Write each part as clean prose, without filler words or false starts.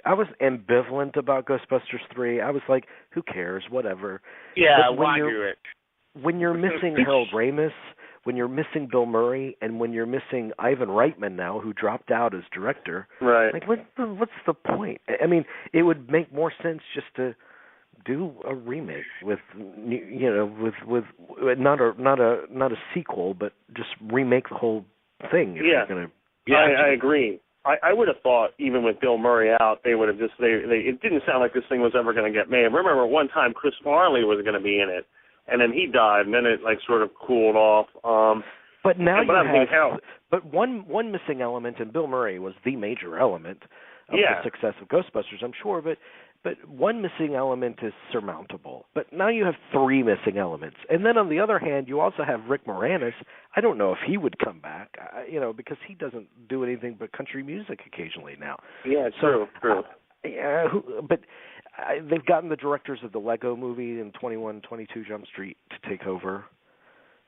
I was ambivalent about Ghostbusters 3. I was like, who cares, whatever. Yeah, why do it? When you're missing Harold Ramis, when you're missing Bill Murray, and when you're missing Ivan Reitman now, who dropped out as director, right? Like, what's the point? I mean, it would make more sense just to do a remake with, with not a sequel, but just remake the whole thing. If you're gonna, I agree. I would have thought even with Bill Murray out, they would have just it didn't sound like this thing was ever going to get made. I remember one time Chris Farley was going to be in it, and then he died, and then it like sort of cooled off. But now but one missing element, and Bill Murray was the major element of the success of Ghostbusters, I'm sure, but one missing element is surmountable. But now you have three missing elements. And then on the other hand, you also have Rick Moranis. I don't know if he would come back, because he doesn't do anything but country music occasionally now. Yeah, true. But they've gotten the directors of the Lego movie and 22 Jump Street to take over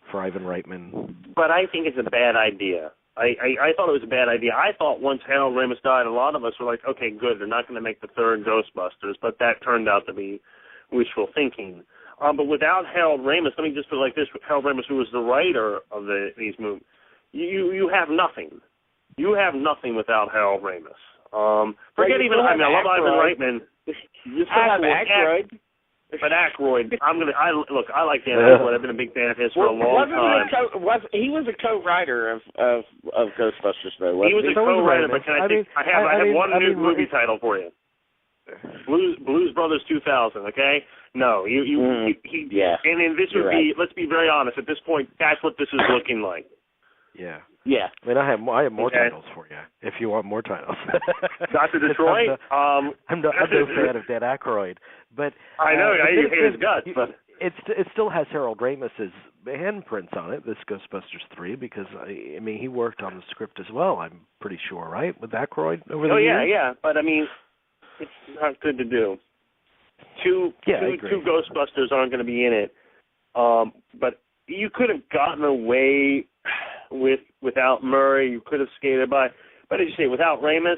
for Ivan Reitman. But I think it's a bad idea. I thought it was a bad idea. I thought once Harold Ramis died, a lot of us were like, okay, good, they're not going to make the third Ghostbusters, but that turned out to be wishful thinking. But without Harold Ramis, let me just put it like this, Harold Ramis, who was the writer of these movies, you have nothing. You have nothing without Harold Ramis. Forget even, I love Ivan Reitman. You still have Aykroyd. But Aykroyd, I like Dan Aykroyd. I've been a big fan of his for a long time. He was a co-writer of Ghostbusters, though. He was a co-writer, but I have one new movie title for you. Blues Brothers 2000. Okay, no, he. And then this would be. Let's be very honest. At this point, that's what this is looking like. Yeah. Yeah. I mean, I have more titles for you if you want more titles. Dr. Detroit. I'm no fan of Dan Aykroyd, but I know you hate his guts, but it still has Harold Ramis's handprints on it. This Ghostbusters 3, because I mean he worked on the script as well. I'm pretty sure, right, with Aykroyd over the years. Yeah. But I mean, it's not good to do. Two Ghostbusters aren't going to be in it, but you could have gotten away without Murray, you could have skated by. But as you say, without Ramis,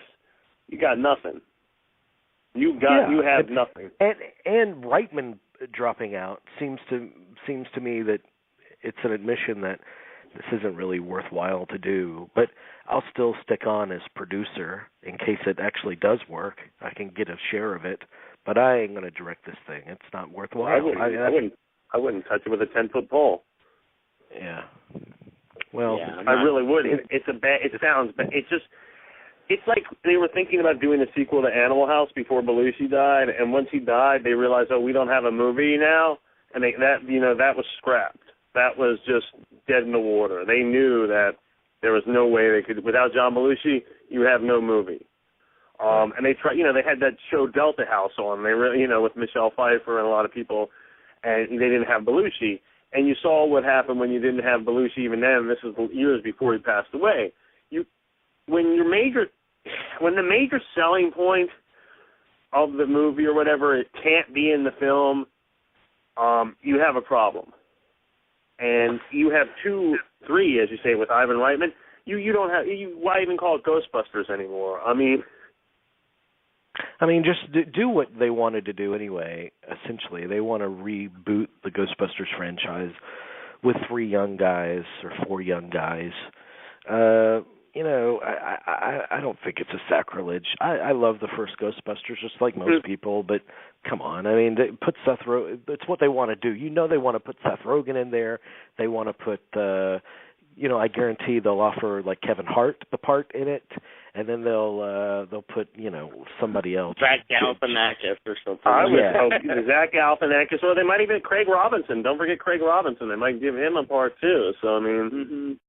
you got nothing. You have nothing. And Reitman dropping out seems to me that it's an admission that this isn't really worthwhile to do. But I'll still stick on as producer in case it actually does work. I can get a share of it, but I ain't going to direct this thing. It's not worthwhile. I wouldn't touch it with a 10-foot pole. Yeah. Well, I really wouldn't. It sounds bad. It's like they were thinking about doing a sequel to Animal House before Belushi died, and once he died, they realized, we don't have a movie now, and that was scrapped. That was just dead in the water. They knew that there was no way they could. Without John Belushi, you have no movie. And they tried. They had that show Delta House on. They really, with Michelle Pfeiffer and a lot of people, and they didn't have Belushi. And you saw what happened when you didn't have Belushi even then. This was years before he passed away. When the major selling point of the movie or whatever, it can't be in the film, you have a problem. And you have 2, 3, as you say, with Ivan Reitman. You don't have. Why even call it Ghostbusters anymore? I mean, just do what they wanted to do anyway, essentially. They want to reboot the Ghostbusters franchise with 3 young guys or 4 young guys. I don't think it's a sacrilege. I love the first Ghostbusters, just like most people, but come on. I mean, put Seth Rogen. It's what they want to do. They want to put Seth Rogen in there. They want to put, I guarantee they'll offer, like, Kevin Hart the part in it. And then they'll put somebody else. Zach Galifianakis or something. I would hope Zach Galifianakis, or they might even Craig Robinson. Don't forget Craig Robinson. They might give him a part too. So I mean,